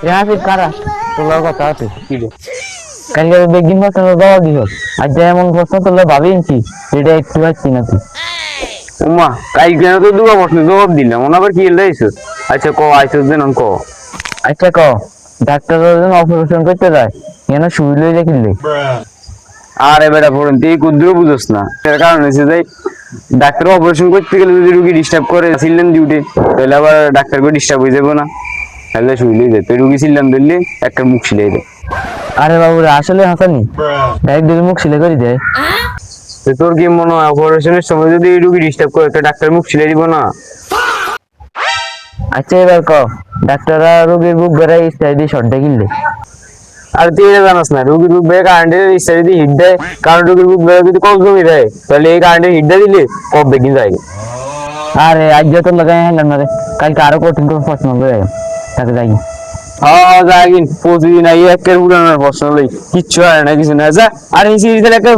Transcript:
হাফিজ কারা তোলার কথা আছে কালকে বেগিন প্রশ্নের জবাব দিস আর যে এমন প্রশ্ন তোলে ভাবিছি সেটা একটু পাচ্ছি না তুই উমা কালকে না তো দুটো প্রশ্ন জবাব দিলাম ওনা আবার কি এলাইছ আচ্ছা ক আইসস দেন ক আচ্ছা ক ডাক্তার যখন অপারেশন করতে যায় কেন শুই লই কিনলে আরে বেটা পড়েন তুই কুদ্র বুঝোস না এর কারণ হচ্ছে যে ডাক্তার অপারেশন করতে গেলে যদি রুগী ডিস্টার্ব করে সিলেন ডিউটি তাহলে আবার ডাক্তারকে ডিস্টার্ব হয়ে যাবো না তাহলে শুইলেই যায় তুই রুগী সিলাম দিল্লি একটা মুখ সিলাই দেয় আরে বাবু আসলে হাসানি ডাইরেক্ট মুখ সিলে করে দেয় তোর কি মনে হয় অপারেশনের সময় যদি রুগী ডিস্টার্ব করে তো ডাক্তার মুখ সিলাই দিব না আচ্ছা এবার ক ডাক্তাররা রোগীর বুক বেড়াই স্টাইল দিয়ে শর্টটা কিনলে আর তুই এটা জানাস না রুগীর বুক বেড়ে কারেন্টের ইচ্ছা যদি হিট দেয় কারণ রুগীর বুক বেড়ে যদি কম জমি দেয় তাহলে এই কারেন্টের হিটটা দিলে কম বেগিন যায় আরে আজ যত লাগাই হেলাম না রে কালকে আরো কঠিন করে প্রশ্ন করে তাকে যাই হ্যাঁ যাই প্রতিদিন আই একের উড়ানোর প্রশ্ন লই কিচ্ছু হয় না কিছু না যা আর এই সিরিজের একটা